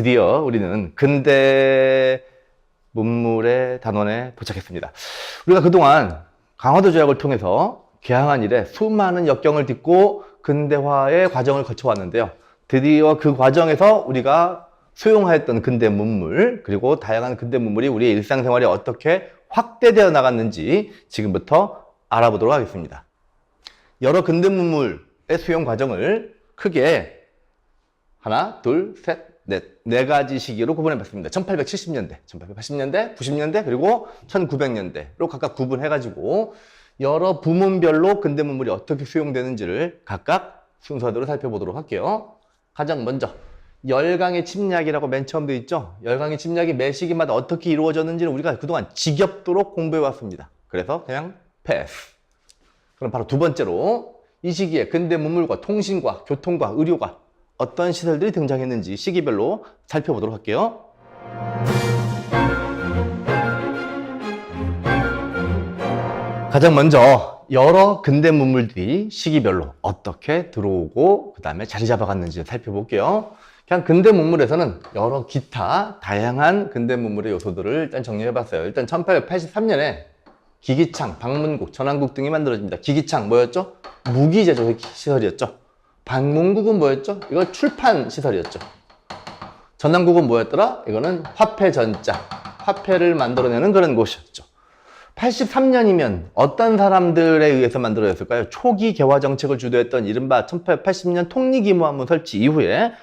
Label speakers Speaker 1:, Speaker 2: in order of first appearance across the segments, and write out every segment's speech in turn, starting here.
Speaker 1: 드디어 우리는 근대 문물의 단원에 도착했습니다. 우리가 그동안 강화도 조약을 통해서 개항한 이래 수많은 역경을 딛고 근대화의 과정을 거쳐왔는데요. 드디어 그 과정에서 우리가 수용하였던 근대 문물, 그리고 다양한 근대 문물이 우리의 일상생활에 어떻게 확대되어 나갔는지 지금부터 알아보도록 하겠습니다. 여러 근대 문물의 수용 과정을 크게 하나, 둘, 셋, 네 가지 시기로 구분해 봤습니다. 1870년대, 1880년대, 90년대, 그리고 1900년대로 각각 구분해가지고 여러 부문별로 근대 문물이 어떻게 수용되는지를 각각 순서대로 살펴보도록 할게요. 가장 먼저 열강의 침략이라고 맨 처음 되어 있죠. 열강의 침략이 매 시기마다 어떻게 이루어졌는지를 우리가 그동안 지겹도록 공부해 왔습니다. 그래서 그냥 패스. 그럼 바로 두 번째로 이 시기에 근대 문물과 통신과 교통과 의료가 어떤 시설들이 등장했는지 시기별로 살펴보도록 할게요. 가장 먼저 여러 근대 문물들이 시기별로 어떻게 들어오고 그 다음에 자리 잡아갔는지 살펴볼게요. 그냥 근대 문물에서는 여러 기타 다양한 근대 문물의 요소들을 일단 정리해봤어요. 일단 1883년에 기기창, 방문국, 전환국 등이 만들어집니다. 기기창 뭐였죠? 무기 제조 시설이었죠. 방문국은 뭐였죠? 이거 출판 시설이었죠. 전환국은 뭐였더라? 이거는 화폐 전자, 화폐를 만들어내는 그런 곳이었죠. 83년이면 어떤 사람들에 의해서 만들어졌을까요? 초기 개화 정책을 주도했던 이른바 1880년 통리기무함문 설치 이후에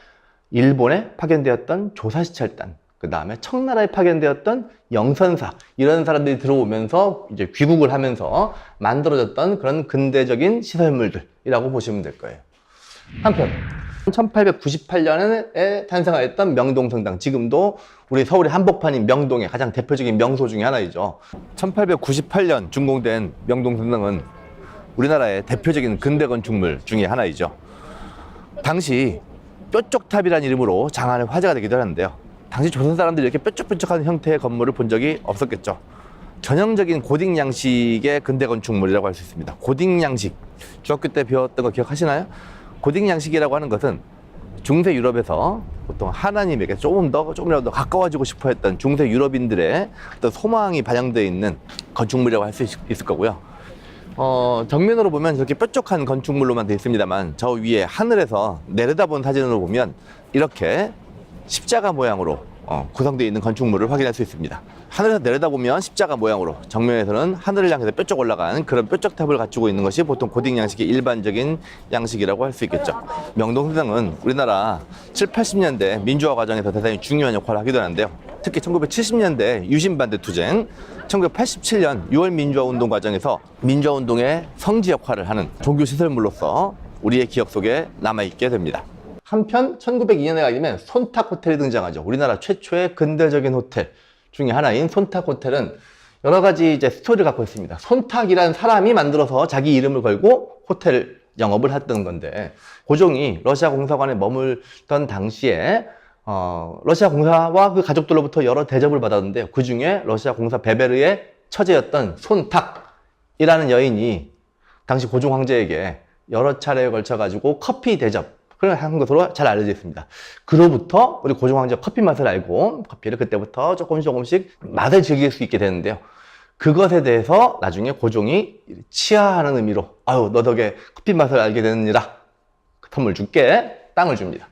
Speaker 1: 일본에 파견되었던 조사시찰단, 그 다음에 청나라에 파견되었던 영선사, 이런 사람들이 들어오면서 이제 귀국을 하면서 만들어졌던 그런 근대적인 시설물들이라고 보시면 될 거예요. 한편 1898년에 탄생하였던 명동성당, 지금도 우리 서울의 한복판인 명동의 가장 대표적인 명소 중에 하나이죠. 1898년 준공된 명동성당은 우리나라의 대표적인 근대 건축물 중에 하나이죠. 당시 뾰족탑이라는 이름으로 장안의 화제가 되기도 하는데요. 당시 조선 사람들이 이렇게 뾰족뾰족한 형태의 건물을 본 적이 없었겠죠. 전형적인 고딕 양식의 근대 건축물이라고 할 수 있습니다. 고딕 양식, 중학교 때 배웠던 거 기억하시나요? 고딕 양식이라고 하는 것은 중세 유럽에서 보통 하나님에게 조금이라도 더 가까워지고 싶어 했던 중세 유럽인들의 어떤 소망이 반영되어 있는 건축물이라고 할 수 있을 거고요. 정면으로 보면 이렇게 뾰족한 건축물로만 되어 있습니다만 저 위에 하늘에서 내려다본 사진으로 보면 이렇게 십자가 모양으로 구성되어 있는 건축물을 확인할 수 있습니다. 하늘에서 내려다보면 십자가 모양으로, 정면에서는 하늘을 향해서 뾰족 올라간 그런 뾰족탑을 갖추고 있는 것이 보통 고딕 양식의 일반적인 양식이라고 할 수 있겠죠. 명동성당은 우리나라 7, 80년대 민주화 과정에서 대단히 중요한 역할을 하기도 하는데요. 특히 1970년대 유신반대 투쟁, 1987년 6월 민주화 운동 과정에서 민주화 운동의 성지 역할을 하는 종교시설물로서 우리의 기억 속에 남아있게 됩니다. 한편 1902년에 가게 되면 손탁 호텔이 등장하죠. 우리나라 최초의 근대적인 호텔 중에 하나인 손탁 호텔은 여러 가지 이제 스토리를 갖고 있습니다. 손탁이라는 사람이 만들어서 자기 이름을 걸고 호텔 영업을 했던 건데, 고종이 러시아 공사관에 머물던 당시에 러시아 공사와 그 가족들로부터 여러 대접을 받았는데요. 그 중에 러시아 공사 베베르의 처제였던 손탁이라는 여인이 당시 고종 황제에게 여러 차례에 걸쳐 가지고 커피 대접 그걸 한 것으로 잘 알려져 있습니다. 그로부터 우리 고종 황제가 커피 맛을 알고 커피를 그때부터 조금씩 맛을 즐길 수 있게 되는데요. 그것에 대해서 나중에 고종이 치하하는 의미로 너 덕에 커피 맛을 알게 되느니라 선물 줄게, 땅을 줍니다.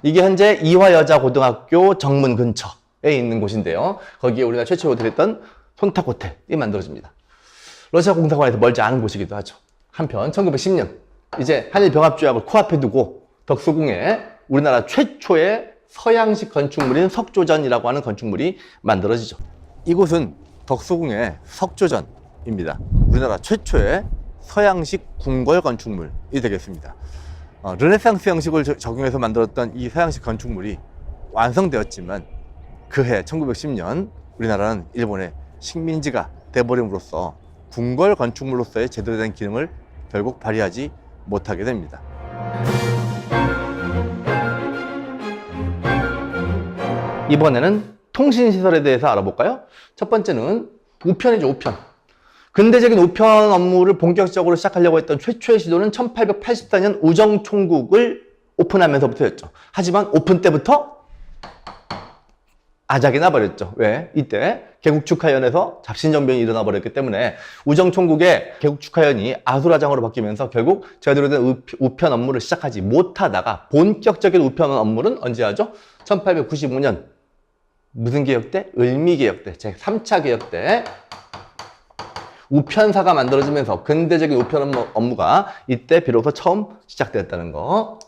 Speaker 1: 이게 현재 이화여자고등학교 정문 근처에 있는 곳인데요. 거기에 우리나라 최초로 호텔했던 손탁 호텔이 만들어집니다. 러시아 공사관에서 멀지 않은 곳이기도 하죠. 한편 1910년 이제 한일 병합조약을 코앞에 두고 덕수궁에 우리나라 최초의 서양식 건축물인 석조전이라고 하는 건축물이 만들어지죠. 이곳은 덕수궁의 석조전입니다. 우리나라 최초의 서양식 궁궐 건축물이 되겠습니다. 르네상스 형식을 적용해서 만들었던 이 서양식 건축물이 완성되었지만 그해 1910년 우리나라는 일본의 식민지가 돼버림으로써 궁궐 건축물로서의 제대로 된 기능을 결국 발휘하지 못하게 됩니다. 이번에는 통신시설에 대해서 알아볼까요? 첫 번째는 우편이죠, 우편. 근대적인 우편 업무를 본격적으로 시작하려고 했던 최초의 시도는 1884년 우정총국을 오픈하면서부터였죠. 하지만 오픈 때부터 아작이 나버렸죠. 왜? 이때 개국축하연에서 잡신정변이 일어나 버렸기 때문에 우정총국의 개국축하연이 아수라장으로 바뀌면서 결국 제대로 된 우편 업무를 시작하지 못하다가 본격적인 우편 업무는 언제 하죠? 1895년 무슨 개혁 때? 을미개혁 때, 제3차 개혁 때 우편사가 만들어지면서 근대적인 우편 업무가 이때 비로소 처음 시작되었다는 거.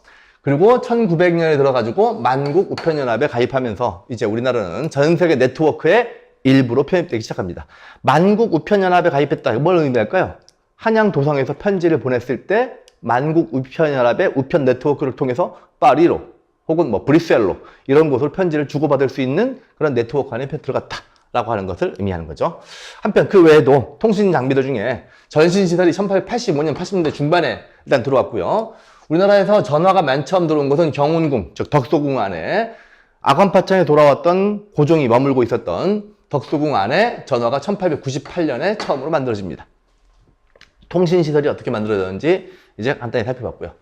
Speaker 1: 그리고 1900년에 들어가지고 만국 우편연합에 가입하면서 이제 우리나라는 전 세계 네트워크의 일부로 편입되기 시작합니다. 만국 우편연합에 가입했다. 뭘 의미할까요? 한양 도성에서 편지를 보냈을 때 만국 우편연합의 우편 네트워크를 통해서 파리로 혹은 뭐 브뤼셀로 이런 곳으로 편지를 주고받을 수 있는 그런 네트워크 안에 들어갔다라고 하는 것을 의미하는 거죠. 한편 그 외에도 통신 장비들 중에 전신시설이 1885년, 80년대 중반에 일단 들어왔고요. 우리나라에서 전화가 맨 처음 들어온 것은 경운궁, 즉 덕소궁 안에 아관파창에 돌아왔던 고종이 머물고 있었던 덕소궁 안에 전화가 1898년에 처음으로 만들어집니다. 통신시설이 어떻게 만들어졌는지 이제 간단히 살펴봤고요.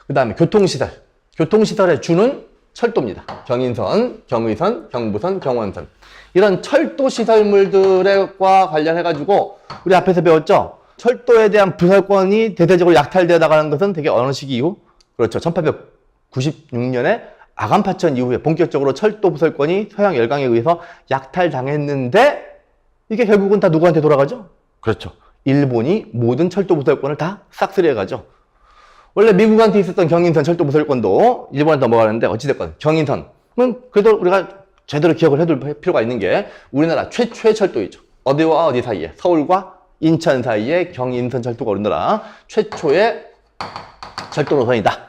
Speaker 1: 그 다음에 교통시설. 교통시설의 주는 철도입니다. 경인선, 경의선, 경부선, 경원선. 이런 철도시설물들과 관련해가지고 우리 앞에서 배웠죠? 철도에 대한 부설권이 대대적으로 약탈되어 나가는 것은 되게 어느 시기 이후? 그렇죠. 1896년에 아간파천 이후에 본격적으로 철도 부설권이 서양 열강에 의해서 약탈당했는데 이게 결국은 다 누구한테 돌아가죠? 그렇죠. 일본이 모든 철도 부설권을 다 싹쓸이해가죠. 원래 미국한테 있었던 경인선 철도 부설권도 일본한테 넘어가는데 어찌됐건 경인선은 그래도 우리가 제대로 기억을 해둘 필요가 있는 게 우리나라 최초의 철도이죠. 어디와 어디 사이에? 서울과 인천 사이에 경인선 철도가 우리나라 최초의 철도 노선이다.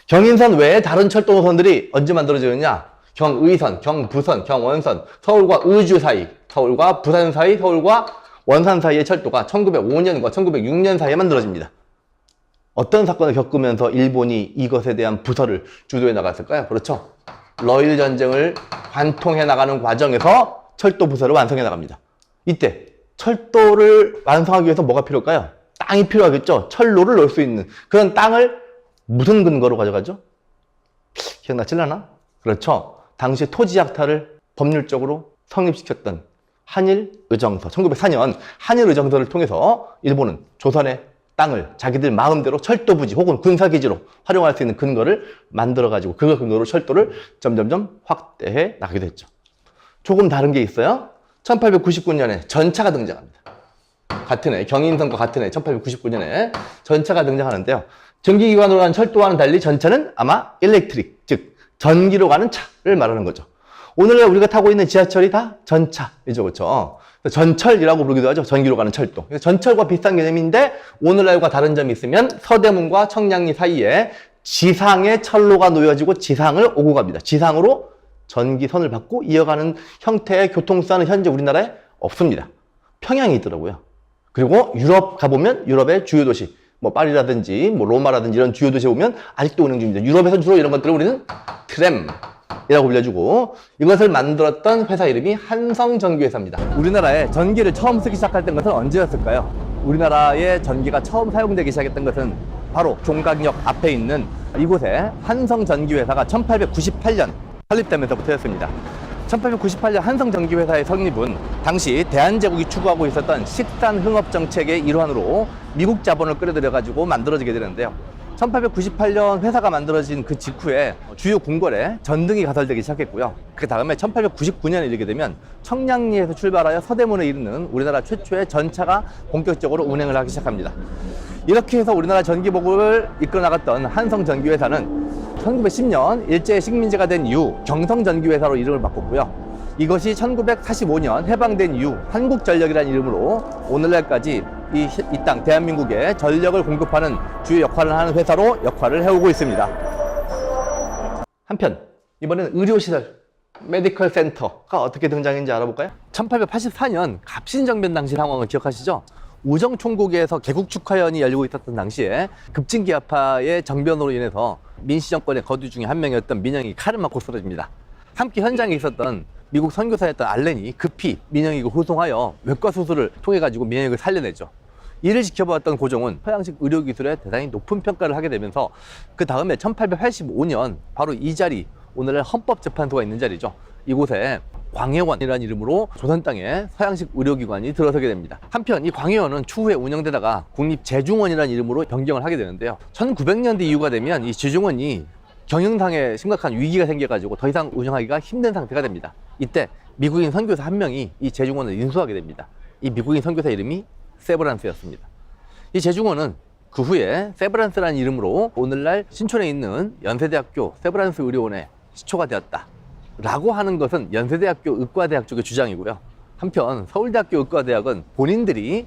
Speaker 1: 경인선 외에 다른 철도 노선들이 언제 만들어지느냐? 경의선, 경부선, 경원선, 서울과 의주 사이, 서울과 부산 사이, 서울과 원산 사이의 철도가 1905년과 1906년 사이에 만들어집니다. 어떤 사건을 겪으면서 일본이 이것에 대한 부서를 주도해 나갔을까요? 그렇죠. 러일 전쟁을 관통해 나가는 과정에서 철도 부서를 완성해 나갑니다. 이때 철도를 완성하기 위해서 뭐가 필요할까요? 땅이 필요하겠죠. 철로를 넣을 수 있는 그런 땅을 무슨 근거로 가져가죠? 기억나실라나? 그렇죠. 당시 토지약탈을 법률적으로 성립시켰던 한일의정서, 1904년 한일의정서를 통해서 일본은 조선의 땅을 자기들 마음대로 철도부지 혹은 군사기지로 활용할 수 있는 근거를 만들어가지고 그 근거로 철도를 점점점 확대해 나가게 됐죠. 조금 다른 게 있어요. 1899년에 전차가 등장합니다. 같은 해, 경인선과 같은 해 1899년에 전차가 등장하는데요. 전기기관으로 가는 철도와는 달리 전차는 아마 일렉트릭, 즉 전기로 가는 차를 말하는 거죠. 오늘날 우리가 타고 있는 지하철이 다 전차이죠. 그렇죠? 전철이라고 부르기도 하죠. 전기로 가는 철도. 전철과 비슷한 개념인데 오늘날과 다른 점이 있으면 서대문과 청량리 사이에 지상의 철로가 놓여지고 지상을 오고 갑니다. 지상으로 전기선을 받고 이어가는 형태의 교통수단은 현재 우리나라에 없습니다. 평양에 있더라고요. 그리고 유럽 가보면 유럽의 주요 도시, 뭐 파리라든지 뭐 로마라든지 이런 주요 도시에 보면 아직도 운행 중입니다. 유럽에서 주로 이런 것들을 우리는 트램이라고 불려주고 이것을 만들었던 회사 이름이 한성전기회사입니다. 우리나라에 전기를 처음 쓰기 시작할 것은 언제였을까요? 우리나라의 전기가 처음 사용되기 시작했던 것은 바로 종각역 앞에 있는 이곳에 한성전기회사가 1898년 설립되면서부터였습니다. 1898년 한성전기회사의 설립은 당시 대한제국이 추구하고 있었던 식산흥업정책의 일환으로 미국 자본을 끌어들여가지고 만들어지게 되는데요. 1898년 회사가 만들어진 그 직후에 주요 궁궐에 전등이 가설되기 시작했고요. 그 다음에 1899년에 이르게 되면 청량리에서 출발하여 서대문에 이르는 우리나라 최초의 전차가 본격적으로 운행을 하기 시작합니다. 이렇게 해서 우리나라 전기보급을 이끌어 나갔던 한성전기회사는 1910년 일제의 식민지가 된 이후 경성전기회사로 이름을 바꿨고요. 이것이 1945년 해방된 이후 한국전력이라는 이름으로 오늘날까지 이 땅 대한민국에 전력을 공급하는 주요 역할을 하는 회사로 역할을 해오고 있습니다. 한편 이번에는 의료시설, 메디컬 센터가 어떻게 등장했는지 알아볼까요? 1884년 갑신정변 당시 상황을 기억하시죠? 우정총국에서 개국축하연이 열리고 있었던 당시에 급진기아파의 정변으로 인해서 민씨정권의 거두 중에 한 명이었던 민영이 칼을 맞고 쓰러집니다. 함께 현장에 있었던 미국 선교사였던 알렌이 급히 민영익을 호송하여 외과 수술을 통해 가지고 민영익을 살려내죠. 이를 지켜보았던 고종은 서양식 의료기술에 대단히 높은 평가를 하게 되면서 그 다음에 1885년 바로 이 자리 오늘날 헌법재판소가 있는 자리죠. 이곳에 광해원이라는 이름으로 조선 땅에 서양식 의료기관이 들어서게 됩니다. 한편 이 광해원은 추후에 운영되다가 국립제중원이라는 이름으로 변경을 하게 되는데요. 1900년대 이후가 되면 이 제중원이 경영상에 심각한 위기가 생겨가지고 더 이상 운영하기가 힘든 상태가 됩니다. 이때 미국인 선교사 한 명이 이 제중원을 인수하게 됩니다. 이 미국인 선교사 이름이 세브란스였습니다. 이 제중원은 그 후에 세브란스라는 이름으로 오늘날 신촌에 있는 연세대학교 세브란스 의료원의 시초가 되었다 라고 하는 것은 연세대학교 의과대학 쪽의 주장이고요. 한편 서울대학교 의과대학은 본인들이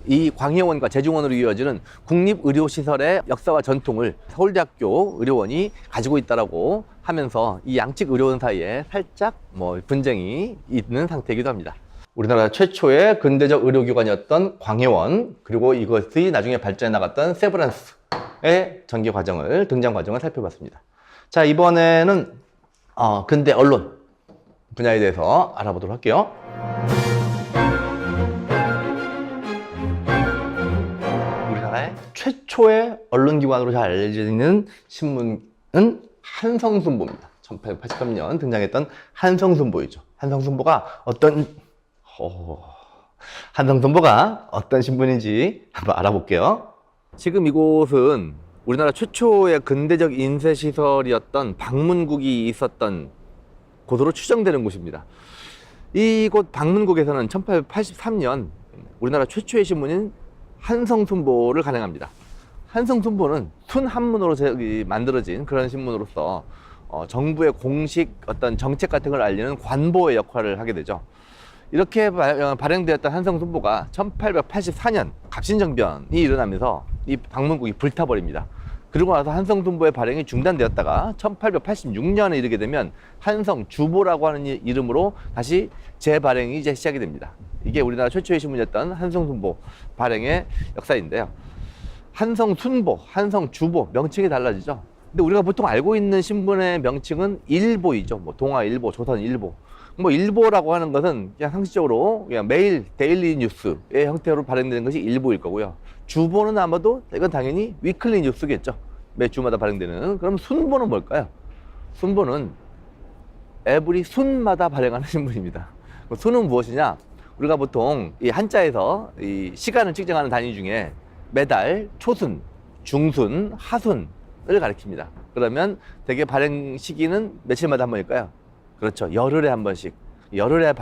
Speaker 1: 이 광해원과 제중원으로 이어지는 국립의료시설의 역사와 전통을 서울대학교 의료원이 가지고 있다라고 하면서 이 양측 의료원 사이에 살짝 분쟁이 있는 상태이기도 합니다. 우리나라 최초의 근대적 의료기관이었던 광해원, 그리고 이것이 나중에 발전해 나갔던 세브란스의 등장 과정을 살펴봤습니다. 자, 이번에는 근대 언론 분야에 대해서 알아보도록 할게요. 우리나라의 최초의 언론기관으로 잘 알려져 있는 신문은 한성순보입니다. 1883년 등장했던 한성순보이죠. 한성순보가 어떤 신문인지 한번 알아볼게요. 지금 이곳은 우리나라 최초의 근대적 인쇄시설이었던 방문국이 있었던 곳으로 추정되는 곳입니다. 이곳 방문국에서는 1883년 우리나라 최초의 신문인 한성순보를 간행합니다. 한성순보는 순한문으로 만들어진 그런 신문으로서 정부의 공식 어떤 정책 같은 걸 알리는 관보의 역할을 하게 되죠. 이렇게 발행되었던 한성순보가 1884년 갑신정변이 일어나면서 이 방문국이 불타버립니다. 그리고 나서 한성순보의 발행이 중단되었다가 1886년에 이르게 되면 한성주보라고 하는 이름으로 다시 재발행이 이제 시작이 됩니다. 이게 우리나라 최초의 신문이었던 한성순보 발행의 역사인데요. 한성순보, 한성주보 명칭이 달라지죠. 근데 우리가 보통 알고 있는 신문의 명칭은 일보이죠. 동아일보, 조선일보. 일보라고 하는 것은 그냥 상식적으로 그냥 매일 데일리 뉴스의 형태로 발행되는 것이 일보일 거고요. 주보는 아마도 이건 당연히 위클리 뉴스겠죠. 매 주마다 발행되는. 그럼 순보는 뭘까요? 순보는 에브리 순마다 발행하는 신문입니다. 순은 무엇이냐? 우리가 보통 이 한자에서 이 시간을 측정하는 단위 중에 매달, 초순, 중순, 하순을 가리킵니다. 그러면 대개 발행 시기는 며칠마다 한 번일까요? 그렇죠. 열흘에 한 번씩. 열흘에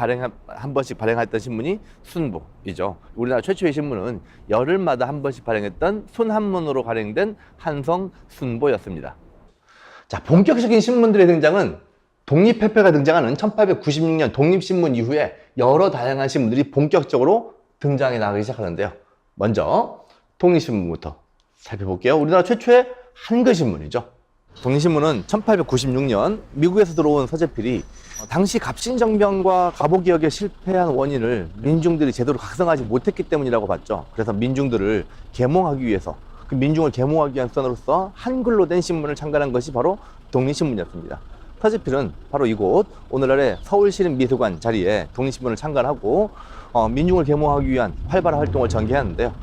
Speaker 1: 한 번씩 발행했던 신문이 순보이죠. 우리나라 최초의 신문은 열흘마다 한 번씩 발행했던 순한문으로 발행된 한성순보였습니다. 자, 본격적인 신문들의 등장은 독립협회가 등장하는 1896년 독립신문 이후에 여러 다양한 신문들이 본격적으로 등장해 나가기 시작하는데요. 먼저 독립신문부터 살펴볼게요. 우리나라 최초의 한글신문이죠. 독립신문은 1896년 미국에서 들어온 서재필이 당시 갑신정변과 갑오개혁에 실패한 원인을 민중들이 제대로 각성하지 못했기 때문이라고 봤죠. 그래서 민중들을 계몽하기 위해서, 그 민중을 계몽하기 위한 수단으로서 한글로 된 신문을 창간한 것이 바로 독립신문이었습니다. 서재필은 바로 이곳 오늘날의 서울시립미술관 자리에 독립신문을 창간하고 민중을 계몽하기 위한 활발한 활동을 전개하는데요.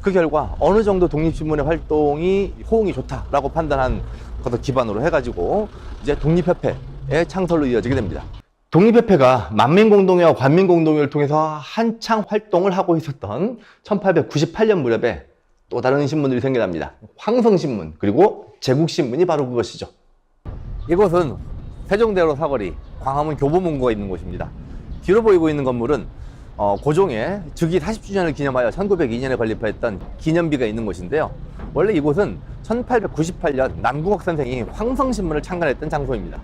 Speaker 1: 그 결과 어느 정도 독립신문의 활동이 호응이 좋다라고 판단한 것을 기반으로 해가지고 이제 독립협회의 창설로 이어지게 됩니다. 독립협회가 만민공동회와 관민공동회를 통해서 한창 활동을 하고 있었던 1898년 무렵에 또 다른 신문들이 생겨납니다. 황성신문, 그리고 제국신문이 바로 그것이죠. 이곳은 세종대로 사거리 광화문 교보문고가 있는 곳입니다. 뒤로 보이고 있는 건물은 고종의 즉위 40주년을 기념하여 1902년에 건립했던 기념비가 있는 곳인데요. 원래 이곳은 1898년 남궁옥 선생이 황성신문을 창간했던 장소입니다.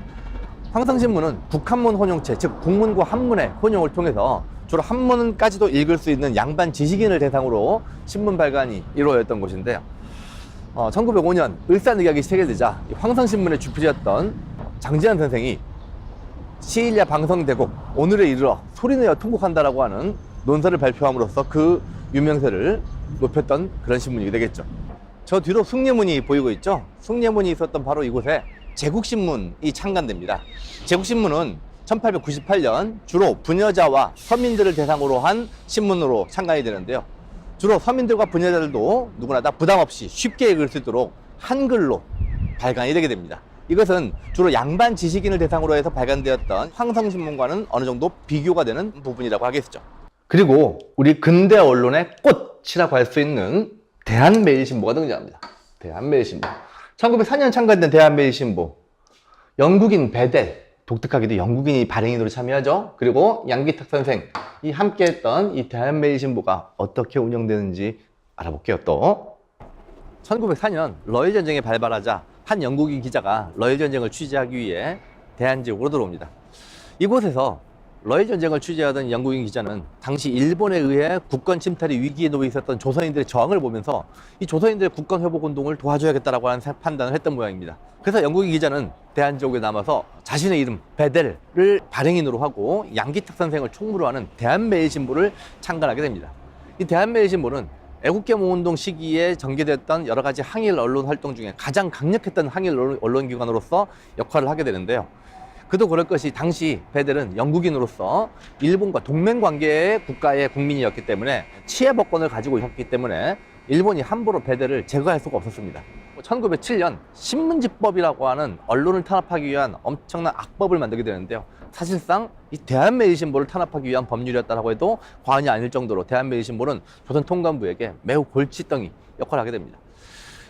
Speaker 1: 황성신문은 북한문 혼용체, 즉 국문과 한문의 혼용을 통해서 주로 한문까지도 읽을 수 있는 양반 지식인을 대상으로 신문 발간이 이루어졌던 곳인데요. 1905년 을사늑약이 체결되자 황성신문의 주필이었던 장지한 선생이 시일야 방성대곡 오늘에 이르러 소리내어 통곡한다라고 하는 논설을 발표함으로써 그 유명세를 높였던 그런 신문이 되겠죠. 저 뒤로 숭례문이 보이고 있죠. 숭례문이 있었던 바로 이곳에 제국신문이 창간됩니다. 제국신문은 1898년 주로 부녀자와 서민들을 대상으로 한 신문으로 창간이 되는데요. 주로 서민들과 부녀자들도 누구나 다 부담 없이 쉽게 읽을 수 있도록 한글로 발간이 되게 됩니다. 이것은 주로 양반 지식인을 대상으로 해서 발간되었던 황성신문과는 어느 정도 비교가 되는 부분이라고 하겠죠. 그리고 우리 근대 언론의 꽃이라고 할 수 있는 대한매일신보가 등장합니다. 대한매일신보. 1904년 창간된 대한매일신보. 영국인 베델, 독특하게도 영국인이 발행인으로 참여하죠. 그리고 양기탁 선생, 이 함께했던 이 대한매일신보가 어떻게 운영되는지 알아볼게요. 또 1904년 러일 전쟁이 발발하자 한 영국인 기자가 러일 전쟁을 취재하기 위해 대한 지역으로 들어옵니다. 이곳에서 러일 전쟁을 취재하던 영국인 기자는 당시 일본에 의해 국권 침탈이 위기에 놓여 있었던 조선인들의 저항을 보면서 이 조선인들의 국권 회복 운동을 도와줘야겠다라고 하는 판단을 했던 모양입니다. 그래서 영국인 기자는 대한 지역에 남아서 자신의 이름 베델을 발행인으로 하고 양기탁 선생을 총무로 하는 대한매일신보를 창간하게 됩니다. 이 대한매일신보는 애국계몽운동 시기에 전개됐던 여러 가지 항일 언론 활동 중에 가장 강력했던 항일 언론기관으로서 역할을 하게 되는데요. 그도 그럴 것이 당시 베델은 영국인으로서 일본과 동맹관계의 국가의 국민이었기 때문에 치해법권을 가지고 있었기 때문에 일본이 함부로 베델을 제거할 수가 없었습니다. 1907년 신문지법이라고 하는 언론을 탄압하기 위한 엄청난 악법을 만들게 되는데요. 사실상 이 대한매일신보를 탄압하기 위한 법률이었다고 해도 과언이 아닐 정도로 대한매일신보는 조선 통감부에게 매우 골칫덩이 역할을 하게 됩니다.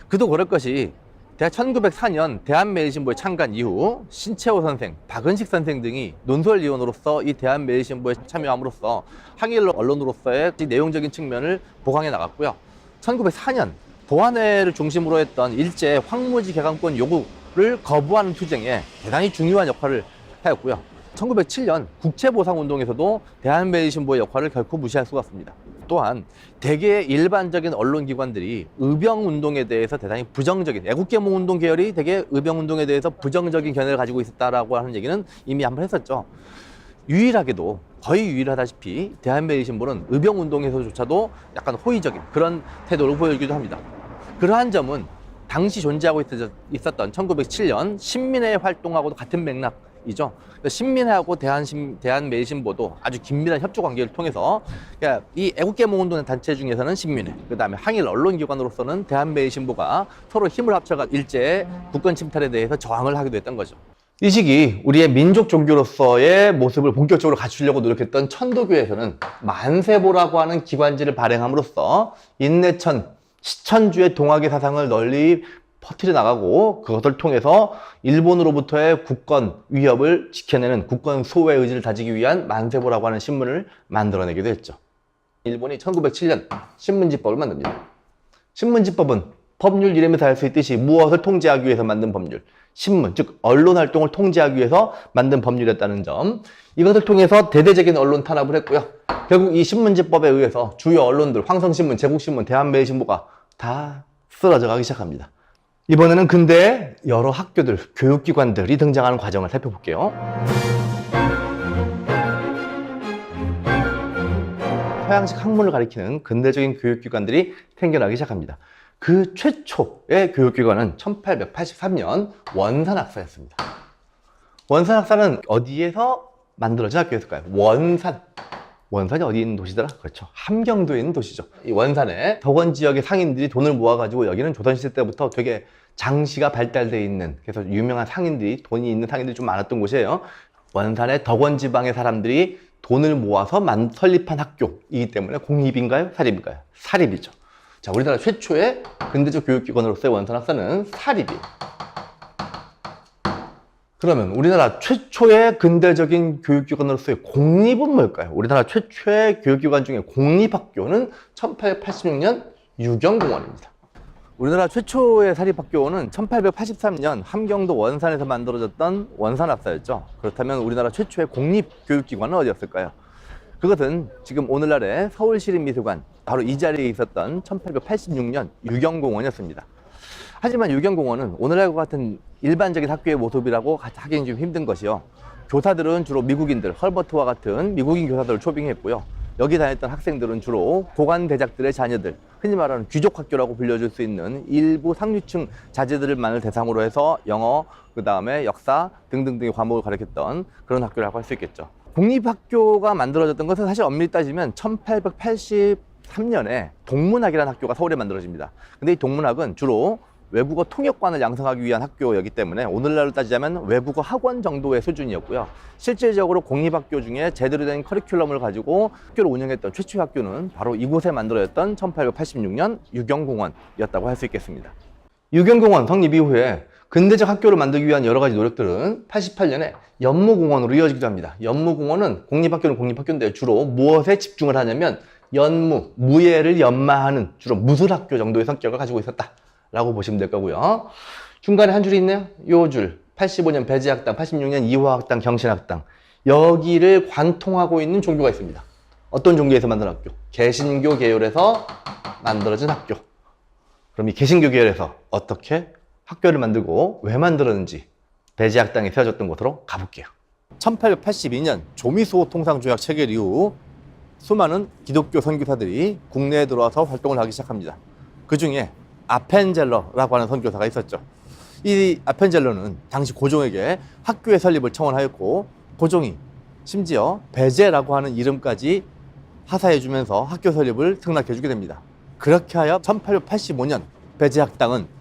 Speaker 1: 그도 그럴 것이 1904년 대한매일신보의 창간 이후 신채호 선생, 박은식 선생 등이 논설위원으로서 이 대한매일신보에 참여함으로써 항일 언론으로서의 내용적인 측면을 보강해 나갔고요. 1904년 도안회를 중심으로 했던 일제 황무지 개강권 요구를 거부하는 투쟁에 대단히 중요한 역할을 하였고요. 1907년 국채보상운동에서도 대한매일신보의 역할을 결코 무시할 수가 없습니다. 또한 대개 일반적인 언론기관들이 의병운동에 대해서 대단히 부정적인, 애국계몽운동 계열이 대개 의병운동에 대해서 부정적인 견해를 가지고 있었다라고 하는 얘기는 이미 한번 했었죠. 유일하게도 거의 유일하다시피 대한매일신보는 의병운동에서조차도 약간 호의적인 그런 태도를 보여주기도 합니다. 그러한 점은 당시 존재하고 있었던 1907년 신민회 활동하고도 같은 맥락이죠. 신민회하고 대한매일신보도 아주 긴밀한 협조 관계를 통해서 그러니까 이 애국계몽운동 단체 중에서는 신민회, 그 다음에 항일 언론기관으로서는 대한매일신보가 서로 힘을 합쳐가 일제의 국권 침탈에 대해서 저항을 하기도 했던 거죠. 이 시기 우리의 민족 종교로서의 모습을 본격적으로 갖추려고 노력했던 천도교에서는 만세보라고 하는 기관지를 발행함으로써 인내천, 시천주의 동학의 사상을 널리 퍼뜨려 나가고 그것을 통해서 일본으로부터의 국권 위협을 지켜내는 국권 수호의 의지를 다지기 위한 만세보라고 하는 신문을 만들어내기도 했죠. 일본이 1907년 신문지법을 만듭니다. 신문지법은 법률 이름에서 알 수 있듯이 무엇을 통제하기 위해서 만든 법률, 신문, 즉 언론 활동을 통제하기 위해서 만든 법률이었다는 점, 이것을 통해서 대대적인 언론 탄압을 했고요. 결국 이 신문지법에 의해서 주요 언론들, 황성신문, 제국신문, 대한매일신보가 다 쓰러져 가기 시작합니다. 이번에는 근대 여러 학교들, 교육기관들이 등장하는 과정을 살펴볼게요. 서양식 학문을 가리키는 근대적인 교육기관들이 생겨나기 시작합니다. 그 최초의 교육기관은 1883년 원산학사였습니다. 원산학사는 어디에서 만들어진 학교였을까요? 원산이 어디 있는 도시더라? 그렇죠. 함경도에 있는 도시죠. 이 원산에 덕원 지역의 상인들이 돈을 모아가지고 여기는 조선시대 때부터 되게 장시가 발달되어 있는, 그래서 유명한 상인들이, 돈이 있는 상인들이 좀 많았던 곳이에요. 원산의 덕원 지방의 사람들이 돈을 모아서 설립한 학교이기 때문에 공립인가요? 사립인가요? 사립이죠. 자, 우리나라 최초의 근대적 교육기관으로서의 원산학사는 사립이에요. 그러면 우리나라 최초의 근대적인 교육기관으로서의 공립은 뭘까요? 우리나라 최초의 교육기관 중에 공립학교는 1886년 유경공원입니다. 우리나라 최초의 사립학교는 1883년 함경도 원산에서 만들어졌던 원산학사였죠. 그렇다면 우리나라 최초의 공립교육기관은 어디였을까요? 그것은 지금 오늘날의 서울시립미술관, 바로 이 자리에 있었던 1886년 유경공원이었습니다. 하지만 유경공원은 오늘날과 같은 일반적인 학교의 모습이라고 하기는 좀 힘든 것이요. 교사들은 주로 미국인들, 헐버트와 같은 미국인 교사들을 초빙했고요. 여기 다녔던 학생들은 주로 고관대작들의 자녀들, 흔히 말하는 귀족학교라고 불려줄 수 있는 일부 상류층 자제들만을 대상으로 해서 영어, 그 다음에 역사 등등등의 과목을 가르쳤던 그런 학교라고 할 수 있겠죠. 공립학교가 만들어졌던 것은 사실 엄밀히 따지면 1883년에 동문학이라는 학교가 서울에 만들어집니다. 근데 이 동문학은 주로 외국어 통역관을 양성하기 위한 학교였기 때문에 오늘날로 따지자면 외국어 학원 정도의 수준이었고요. 실질적으로 공립학교 중에 제대로 된 커리큘럼을 가지고 학교를 운영했던 최초의 학교는 바로 이곳에 만들어졌던 1886년 유경공원이었다고 할 수 있겠습니다. 유경공원 성립 이후에 근대적 학교를 만들기 위한 여러 가지 노력들은 88년에 연무공원으로 이어지기도 합니다. 연무공원은 공립학교는 공립학교인데 주로 무엇에 집중을 하냐면 연무, 무예를 연마하는 주로 무술학교 정도의 성격을 가지고 있었다라고 보시면 될 거고요. 중간에 한 줄이 있네요. 요 줄, 85년 배제학당, 86년 이화학당, 경신학당. 여기를 관통하고 있는 종교가 있습니다. 어떤 종교에서 만든 학교? 개신교 계열에서 만들어진 학교. 그럼 이 개신교 계열에서 어떻게 학교를 만들고 왜 만들었는지 배제학당이 세워졌던 곳으로 가볼게요. 1882년 조미수호 통상조약 체결 이후 수많은 기독교 선교사들이 국내에 들어와서 활동을 하기 시작합니다. 그 중에 아펜젤러라고 하는 선교사가 있었죠. 이 아펜젤러는 당시 고종에게 학교의 설립을 청원하였고 고종이 심지어 배제라고 하는 이름까지 하사해주면서 학교 설립을 승낙해주게 됩니다. 그렇게 하여 1885년 배제학당은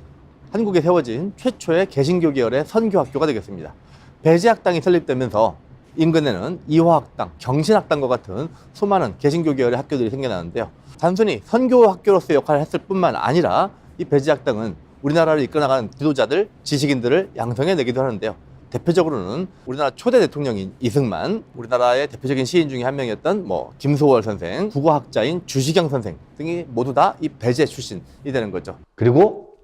Speaker 1: 한국에 세워진 최초의 개신교 계열의 선교학교가 되겠습니다. 배제학당이 설립되면서 인근에는 이화학당, 경신학당과 같은 수많은 개신교 계열의 학교들이 생겨나는데요. 단순히 선교학교로서의 역할을 했을 뿐만 아니라 이 배제학당은 우리나라를 이끌어나가는 지도자들, 지식인들을 양성해내기도 하는데요. 대표적으로는 우리나라 초대 대통령인 이승만, 우리나라의 대표적인 시인 중에 한 명이었던 김소월 선생, 국어학자인 주시경 선생 등이 모두 다 이 배제 출신이 되는 거죠. 그리고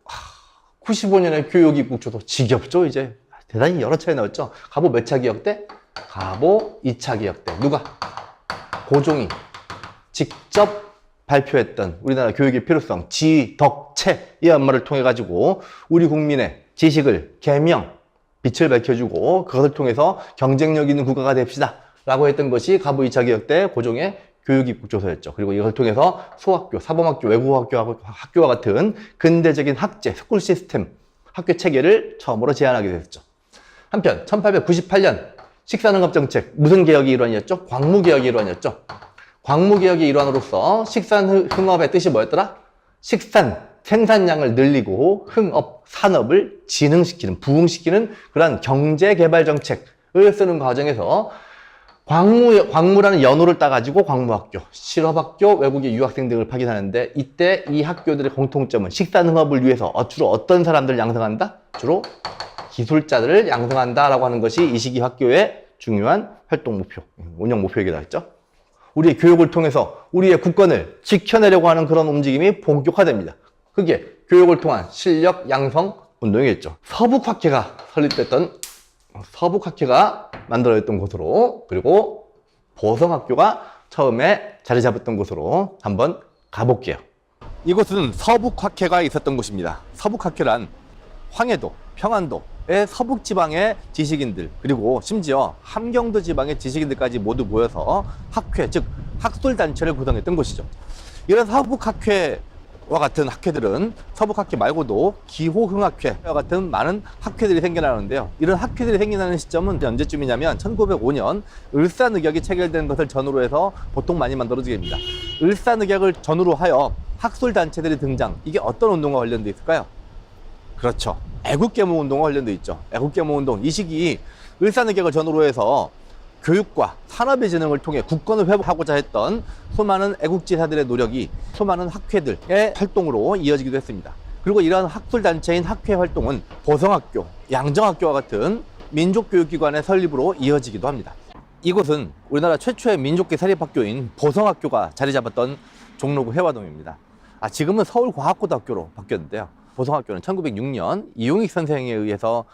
Speaker 1: 95년에 교육입국조도 지겹죠. 이제 대단히 여러 차례 나왔죠. 가보 몇 차 기역 때? 가보 2차 기역 때. 누가? 고종이 직접 발표했던 우리나라 교육의 필요성, 지덕체 이 안말을 통해 가지고 우리 국민의 지식을 계명, 빛을 밝혀주고 그것을 통해서 경쟁력 있는 국가가 됩시다 라고 했던 것이 가보 2차 기역 때 고종의 교육입국조서였죠. 그리고 이걸 통해서 소학교, 사범학교, 외국어학교와 같은 근대적인 학제, 스쿨 시스템, 학교 체계를 처음으로 제안하게 됐죠. 한편 1898년 식산흥업정책, 무슨 개혁의 일환이었죠? 광무개혁의 일환이었죠. 광무개혁의 일환으로서 식산흥업의 뜻이 뭐였더라? 식산, 생산량을 늘리고 흥업, 산업을 진흥시키는, 부흥시키는 그런 경제개발정책을 쓰는 과정에서 광무라는 연호를 따가지고 광무학교, 실업학교, 외국의 유학생 등을 파견하는데 이때 이 학교들의 공통점은 식산흥업을 위해서 주로 어떤 사람들을 양성한다? 주로 기술자들을 양성한다라고 하는 것이 이 시기 학교의 중요한 활동 목표, 운영 목표이기도 했죠. 우리의 교육을 통해서 우리의 국권을 지켜내려고 하는 그런 움직임이 본격화됩니다. 그게 교육을 통한 실력 양성 운동이겠죠. 서북학회가 설립됐던 서북학회가 만들어졌던 곳으로, 그리고 보성학교가 처음에 자리 잡았던 곳으로 한번 가볼게요. 이곳은 서북학회가 있었던 곳입니다. 서북학회란 황해도, 평안도의 서북지방의 지식인들, 그리고 심지어 함경도 지방의 지식인들까지 모두 모여서 학회, 즉 학술단체를 구성했던 곳이죠. 이런 서북학회와 같은 학회들은 서북학회 말고도 기호흥학회와 같은 많은 학회들이 생겨나는데요. 이런 학회들이 생겨나는 시점은 언제쯤이냐면 1905년 을사늑약이 체결된 것을 전후로 해서 보통 많이 만들어지게 됩니다. 을사늑약을 전후로 하여 학술단체들이 등장. 이게 어떤 운동과 관련돼 있을까요? 그렇죠. 애국계몽운동과 관련돼 있죠. 애국계몽운동. 이 시기 을사늑약을 전후로 해서 교육과 산업의 진흥을 통해 국권을 회복하고자 했던 수많은 애국지사들의 노력이 수많은 학회들의 활동으로 이어지기도 했습니다. 그리고 이러한 학술단체인 학회 활동은 보성학교, 양정학교와 같은 민족교육기관의 설립으로 이어지기도 합니다. 이곳은 우리나라 최초의 민족계 사립학교인 보성학교가 자리 잡았던 종로구 해화동입니다. 지금은 서울과학고등학교로 바뀌었는데요. 보성학교는 1906년 이용익 선생에 의해서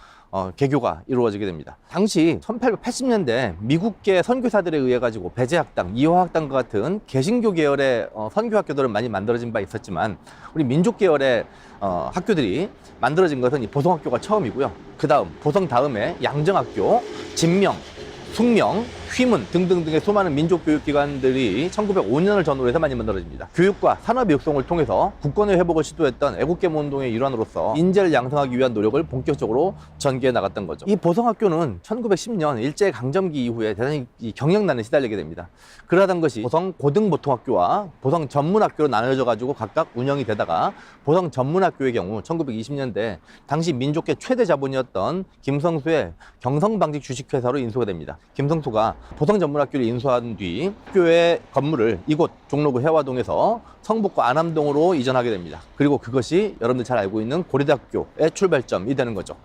Speaker 1: 개교가 이루어지게 됩니다. 당시 1880년대 미국계 선교사들에 의해 가지고 배제학당, 이화학당과 같은 개신교 계열의 선교학교들은 많이 만들어진 바 있었지만 우리 민족 계열의 학교들이 만들어진 것은 이 보성학교가 처음이고요. 그 다음 보성 다음에 양정학교, 진명, 숙명, 휘문 등등등의 수많은 민족교육기관들이 1905년을 전후로 해서 많이 만들어집니다. 교육과 산업의 육성을 통해서 국권의 회복을 시도했던 애국개몽운동의 일환으로서 인재를 양성하기 위한 노력을 본격적으로 전개해 나갔던 거죠. 이 보성학교는 1910년 일제강점기 이후에 대단히 이 경영난에 시달리게 됩니다. 그러던 것이 보성 고등보통학교와 보성 전문학교로 나눠져 가지고 각각 운영이 되다가 보성 전문학교의 경우 1920년대 당시 민족계 최대 자본이었던 김성수의 경성방직 주식회사로 인수가 됩니다. 김성수가 보성 전문학교를 인수한 뒤 학교의 건물을 이곳 종로구 해화동에서 성북구 안암동으로 이전하게 됩니다. 그리고 그것이 여러분들 잘 알고 있는 고려대학교의 출발점이 되는 거죠.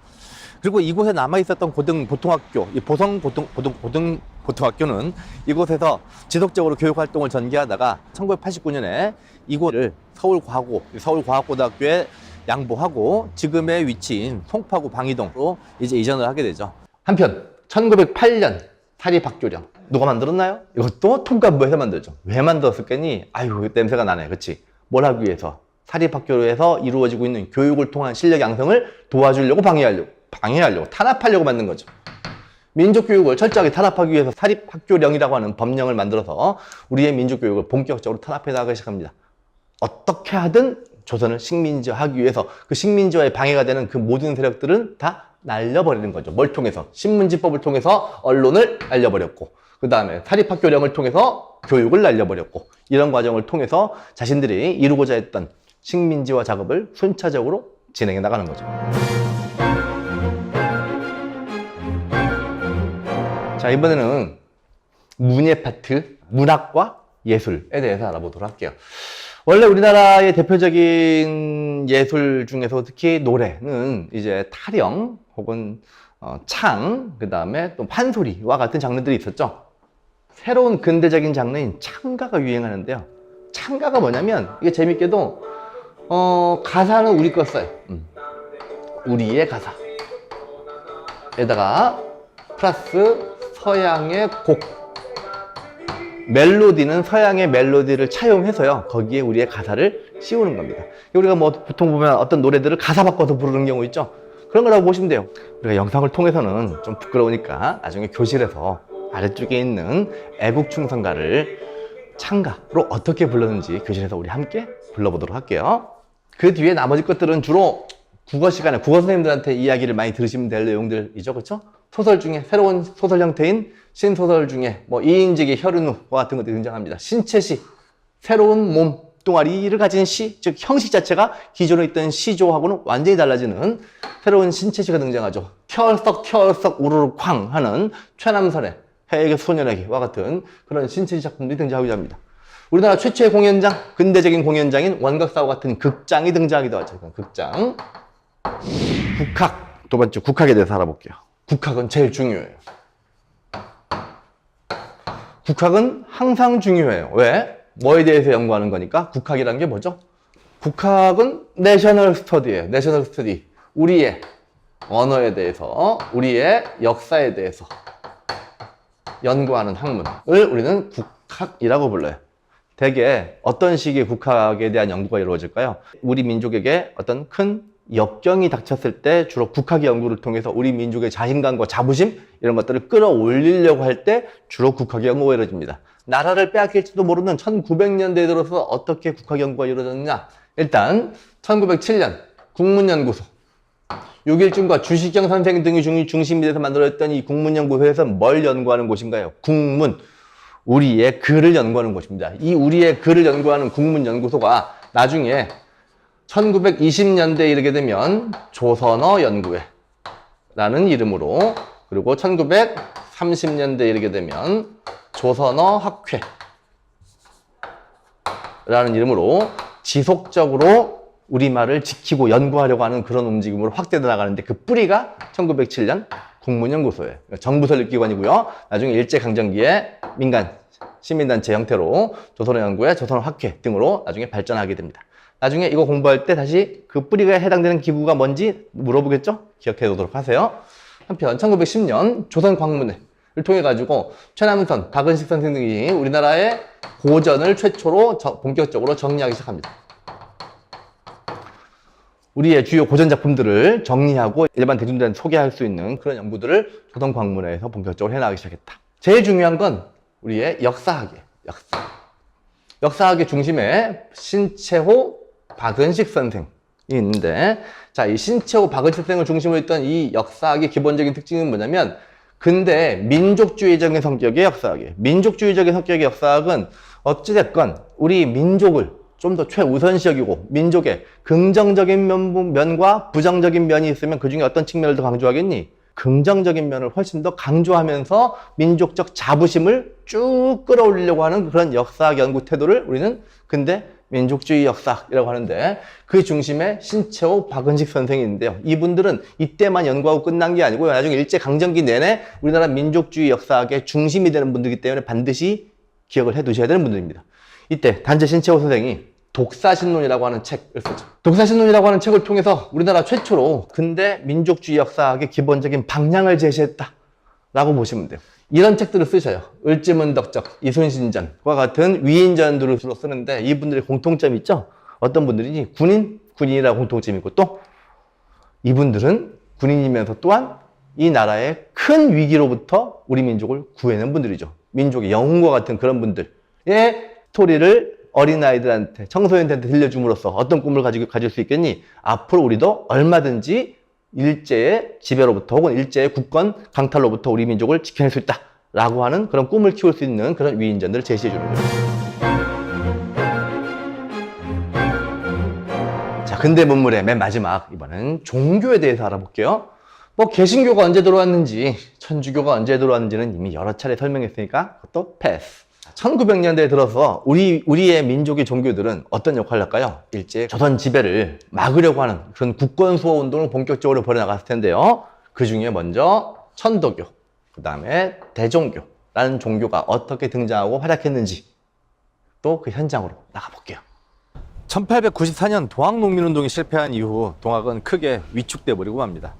Speaker 1: 그리고 이곳에 남아있었던 고등보통학교, 이 보통학교는 이곳에서 지속적으로 교육활동을 전개하다가 1989년에 이곳을 서울과학고등학교에 양보하고 지금의 위치인 송파구 방이동으로 이제 이전을 하게 되죠. 한편 1908년 사립학교령 누가 만들었나요? 이것도 통과부에서 만들죠. 왜 만들었을까니? 아유, 냄새가 나네. 그치? 뭘 하기 위해서? 사립학교에서 이루어지고 있는 교육을 통한 실력 양성을 도와주려고 방해하려고 탄압하려고 만든 거죠. 민족교육을 철저하게 탄압하기 위해서 사립학교령이라고 하는 법령을 만들어서 우리의 민족교육을 본격적으로 탄압해 나가기 시작합니다. 어떻게 하든 조선을 식민지화하기 위해서 그 식민지화에 방해가 되는 그 모든 세력들은 다 날려버리는 거죠. 뭘 통해서? 신문지법을 통해서 언론을 날려버렸고, 그 다음에 사립학교령을 통해서 교육을 날려버렸고, 이런 과정을 통해서 자신들이 이루고자 했던 식민지화 작업을 순차적으로 진행해 나가는 거죠. 자, 이번에는 문예 파트, 문학과 예술에 대해서 알아보도록 할게요. 원래 우리나라의 대표적인 예술 중에서 특히 노래는 이제 타령 혹은 창, 그 다음에 또 판소리와 같은 장르들이 있었죠. 새로운 근대적인 장르인 창가가 유행하는데요. 창가가 뭐냐면 이게 재밌게도 가사는 우리 거 써요. 우리의 가사에다가 플러스 서양의 곡, 멜로디는 서양의 멜로디를 차용해서요 거기에 우리의 가사를 씌우는 겁니다. 우리가 뭐 보통 보면 어떤 노래들을 가사 바꿔서 부르는 경우 있죠. 그런 거라고 보시면 돼요. 우리가 영상을 통해서는 좀 부끄러우니까 나중에 교실에서 아래쪽에 있는 애국충성가를 창가로 어떻게 불렀는지 교실에서 우리 함께 불러보도록 할게요. 그 뒤에 나머지 것들은 주로 국어 시간에 국어 선생님들한테 이야기를 많이 들으시면 될 내용들이죠. 그렇죠? 소설 중에 새로운 소설 형태인 신소설 중에 뭐 이인직의 혈은우와 같은 것들이 등장합니다. 신체시, 새로운 몸뚱아리를 가진 시, 즉 형식 자체가 기존에 있던 시조하고는 완전히 달라지는 새로운 신체시가 등장하죠. 털썩 우르르 쾅 하는 최남선의 해에게 소년에게와 같은 그런 신체시 작품들이 등장하기도 합니다. 우리나라 최초의 공연장, 근대적인 공연장인 원각사와 같은 극장이 등장하기도 하죠. 극장. 국학, 두 번째 국학에 대해서 알아볼게요. 국학은 제일 중요해요. 국학은 항상 중요해요. 왜? 뭐에 대해서 연구하는 거니까? 국학이라는 게 뭐죠? 국학은 내셔널 스터디예요. 내셔널 스터디. 우리의 언어에 대해서, 우리의 역사에 대해서 연구하는 학문을 우리는 국학이라고 불러요. 대개 어떤 식의 국학에 대한 연구가 이루어질까요? 우리 민족에게 어떤 큰 역경이 닥쳤을 때 주로 국학 연구를 통해서 우리 민족의 자신감과 자부심 이런 것들을 끌어올리려고 할 때 주로 국학 연구가 이루어집니다. 나라를 빼앗길지도 모르는 1900년대에 들어서 어떻게 국학 연구가 이루어졌느냐? 일단 1907년 국문연구소, 육일중과 주식경 선생 등이 중심이 돼서 만들어졌던 이 국문연구소에서 뭘 연구하는 곳인가요? 국문, 우리의 글을 연구하는 곳입니다. 이 우리의 글을 연구하는 국문연구소가 나중에 1920년대에 이르게 되면 조선어 연구회라는 이름으로, 그리고 1930년대에 이르게 되면 조선어 학회라는 이름으로 지속적으로 우리말을 지키고 연구하려고 하는 그런 움직임으로 확대돼 나가는데 그 뿌리가 1907년 국문연구소예요. 정부 설립기관이고요. 나중에 일제강점기에 민간 시민단체 형태로 조선어 연구회, 조선어 학회 등으로 나중에 발전하게 됩니다. 나중에 이거 공부할 때 다시 그 뿌리가 해당되는 기구가 뭔지 물어보겠죠? 기억해 두도록 하세요. 한편 1910년 조선광문회를 통해 가지고 최남선, 박은식 선생 등이 우리나라의 고전을 최초로 본격적으로 정리하기 시작합니다. 우리의 주요 고전 작품들을 정리하고 일반 대중들한테 소개할 수 있는 그런 연구들을 조선광문회에서 본격적으로 해나가기 시작했다. 제일 중요한 건 우리의 역사학이에요. 역사학의 중심에 신채호, 박은식 선생이 있는데, 자, 이 신채호, 박은식 선생을 중심으로 했던 이 역사학의 기본적인 특징은 뭐냐면, 근대 민족주의적인 성격의 역사학이에요. 민족주의적인 성격의 역사학은 어찌됐건 우리 민족을 좀 더 최우선시 여기고, 민족의 긍정적인 면과 부정적인 면이 있으면 그 중에 어떤 측면을 더 강조하겠니? 긍정적인 면을 훨씬 더 강조하면서 민족적 자부심을 쭉 끌어올리려고 하는 그런 역사학 연구 태도를 우리는 근대 민족주의 역사학이라고 하는데, 그 중심에 신채호, 박은식 선생이 있는데요. 이분들은 이때만 연구하고 끝난 게 아니고요. 나중에 일제강점기 내내 우리나라 민족주의 역사학의 중심이 되는 분들이기 때문에 반드시 기억을 해 두셔야 되는 분들입니다. 이때 단재 신채호 선생이 독사신론이라고 하는 책을 쓰죠. 독사신론이라고 하는 책을 통해서 우리나라 최초로 근대 민족주의 역사학의 기본적인 방향을 제시했다라고 보시면 돼요. 이런 책들을 쓰셔요. 을지문덕적, 이순신전과 같은 위인전들을 주로 쓰는데, 이분들의 공통점이 있죠? 어떤 분들이니? 군인이라고 공통점이 있고, 또 이분들은 군인이면서 또한 이 나라의 큰 위기로부터 우리 민족을 구해낸 분들이죠. 민족의 영웅과 같은 그런 분들의 스토리를 어린아이들한테, 청소년들한테 들려줌으로써 어떤 꿈을 가질 수 있겠니? 앞으로 우리도 얼마든지 일제의 지배로부터 혹은 일제의 국권 강탈로부터 우리 민족을 지켜낼 수 있다 라고 하는 그런 꿈을 키울 수 있는 그런 위인전들을 제시해 주는 거예요. 자, 근대 문물의 맨 마지막, 이번엔 종교에 대해서 알아볼게요. 뭐 개신교가 언제 들어왔는지, 천주교가 언제 들어왔는지는 이미 여러 차례 설명했으니까 그것도 패스. 1900년대에 들어서 우리의 민족의 종교들은 어떤 역할을 할까요? 일제 조선 지배를 막으려고 하는 그런 국권 수호 운동을 본격적으로 벌여나갔을 텐데요. 그 중에 먼저 천도교, 그 다음에 대종교라는 종교가 어떻게 등장하고 활약했는지 또 그 현장으로 나가볼게요. 1894년 동학농민운동이 실패한 이후 동학은 크게 위축돼 버리고 맙니다.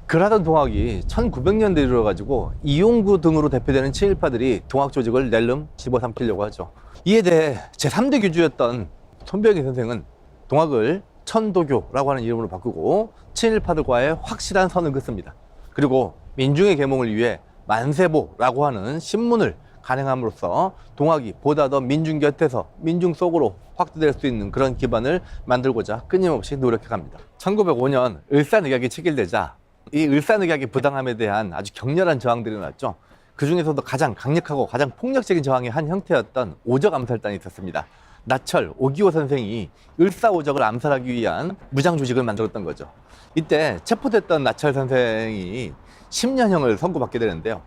Speaker 1: 그러던 동학이 1900년대에 이르러가지고 이용구 등으로 대표되는 친일파들이 동학 조직을 낼름 집어삼키려고 하죠. 이에 대해 제3대 교주였던 손병희 선생은 동학을 천도교라고 하는 이름으로 바꾸고 친일파들과의 확실한 선을 긋습니다. 그리고 민중의 계몽을 위해 만세보라고 하는 신문을 간행함으로써 동학이 보다 더 민중 곁에서 민중 속으로 확대될 수 있는 그런 기반을 만들고자 끊임없이 노력해 갑니다. 1905년 을사늑약이 체결되자 이 을사늑약의 부당함에 대한 아주 격렬한 저항들이 나왔죠. 그 중에서도 가장 강력하고 가장 폭력적인 저항의 한 형태였던 오적 암살단이 있었습니다. 나철, 오기호 선생이 을사오적을 암살하기 위한 무장 조직을 만들었던 거죠. 이때 체포됐던 나철 선생이 10년형을 선고받게 되는데요.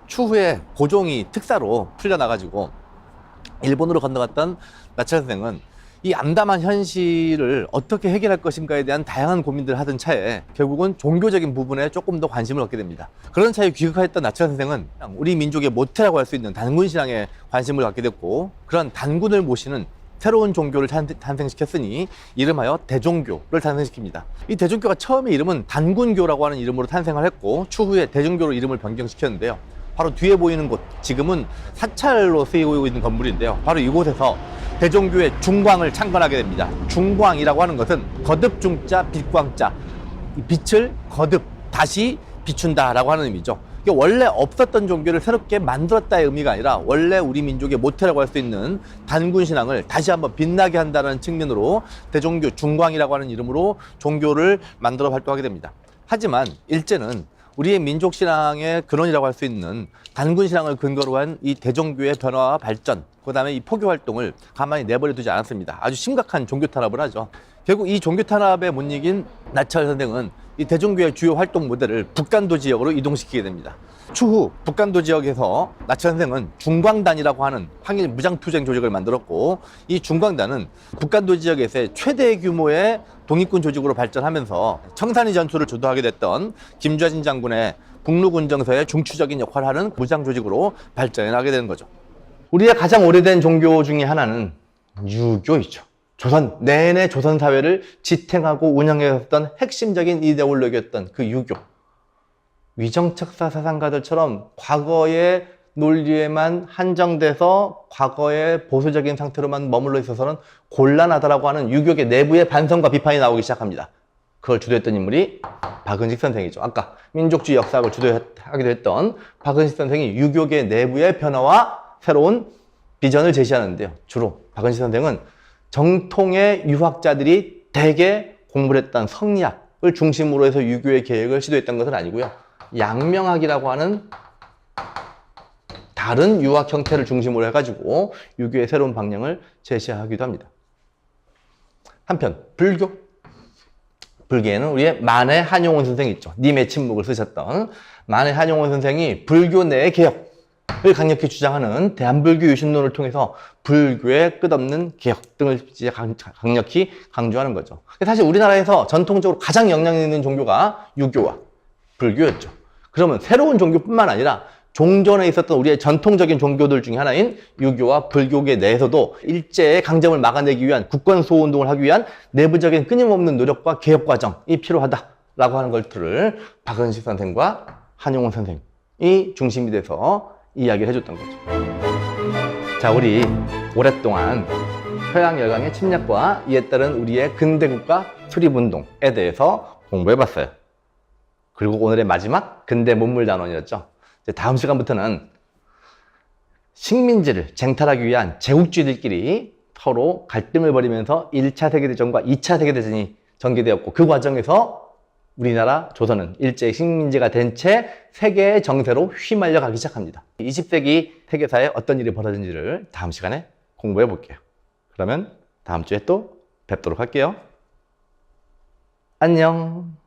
Speaker 1: 추후에 고종이 특사로 풀려나가지고 일본으로 건너갔던 나철 선생은 이 암담한 현실을 어떻게 해결할 것인가에 대한 다양한 고민들을 하던 차에 결국은 종교적인 부분에 조금 더 관심을 갖게 됩니다. 그런 차에 귀국했던 나철 선생은 우리 민족의 모태라고 할 수 있는 단군신앙에 관심을 갖게 됐고, 그런 단군을 모시는 새로운 종교를 탄생시켰으니 이름하여 대종교를 탄생시킵니다. 이 대종교가 처음에 이름은 단군교라고 하는 이름으로 탄생을 했고, 추후에 대종교로 이름을 변경시켰는데요. 바로 뒤에 보이는 곳, 지금은 사찰로 쓰이고 있는 건물인데요. 바로 이곳에서 대종교의 중광을 창건하게 됩니다. 중광이라고 하는 것은 거듭중자, 빛광자, 빛을 거듭, 다시 비춘다라고 하는 의미죠. 이게 원래 없었던 종교를 새롭게 만들었다의 의미가 아니라 원래 우리 민족의 모태라고 할 수 있는 단군신앙을 다시 한번 빛나게 한다는 측면으로 대종교 중광이라고 하는 이름으로 종교를 만들어 활동하게 됩니다. 하지만 일제는 우리의 민족신앙의 근원이라고 할 수 있는 단군신앙을 근거로 한 이 대종교의 변화와 발전, 그 다음에 이 포교 활동을 가만히 내버려 두지 않았습니다. 아주 심각한 종교 탄압을 하죠. 결국 이 종교 탄압에 못 이긴 나철 선생은 이 대종교의 주요 활동 모델을 북간도 지역으로 이동시키게 됩니다. 추후 북간도 지역에서 나철 선생은 중광단이라고 하는 항일 무장투쟁 조직을 만들었고, 이 중광단은 북간도 지역에서의 최대 규모의 독립군 조직으로 발전하면서 청산리 전투를 주도하게 됐던 김좌진 장군의 북루군정서의 중추적인 역할을 하는 무장 조직으로 발전해 나게 되는 거죠. 우리의 가장 오래된 종교 중에 하나는 유교이죠. 조선 내내 조선 사회를 지탱하고 운영해왔던 핵심적인 이데올로기였던 그 유교. 위정척사 사상가들처럼 과거의 논리에만 한정돼서 과거의 보수적인 상태로만 머물러 있어서는 곤란하다라고 하는 유교계 내부의 반성과 비판이 나오기 시작합니다. 그걸 주도했던 인물이 박은식 선생이죠. 아까 민족주의 역사학을 주도하기도 했던 박은식 선생이 유교계 내부의 변화와 새로운 비전을 제시하는데요. 주로 박은식 선생은 정통의 유학자들이 대개 공부를 했던 성리학을 중심으로 해서 유교의 계획을 시도했던 것은 아니고요. 양명학이라고 하는 다른 유학 형태를 중심으로 해가지고 유교의 새로운 방향을 제시하기도 합니다. 한편 불교. 불교에는 우리의 만해 한용운 선생이 있죠. 님의 침묵을 쓰셨던 만해 한용운 선생이 불교 내의 개혁을 강력히 주장하는 대한불교 유신론을 통해서 불교의 끝없는 개혁 등을 강력히 강조하는 거죠. 사실 우리나라에서 전통적으로 가장 영향 있는 종교가 유교와 불교였죠. 그러면 새로운 종교뿐만 아니라 종전에 있었던 우리의 전통적인 종교들 중에 하나인 유교와 불교계 내에서도 일제의 강점을 막아내기 위한 국권수호운동을 하기 위한 내부적인 끊임없는 노력과 개혁 과정이 필요하다라고 하는 것들을 박은식 선생과 한용운 선생이 중심이 돼서 이야기를 해줬던 거죠. 자, 우리 오랫동안 서양 열강의 침략과 이에 따른 우리의 근대국가 수립운동에 대해서 공부해봤어요. 그리고 오늘의 마지막 근대 문물단원이었죠. 다음 시간부터는 식민지를 쟁탈하기 위한 제국주의들끼리 서로 갈등을 벌이면서 1차 세계대전과 2차 세계대전이 전개되었고 그 과정에서 우리나라 조선은 일제의 식민지가 된 채 세계의 정세로 휘말려 가기 시작합니다. 20세기 세계사에 어떤 일이 벌어진지를 다음 시간에 공부해 볼게요. 그러면 다음 주에 또 뵙도록 할게요. 안녕.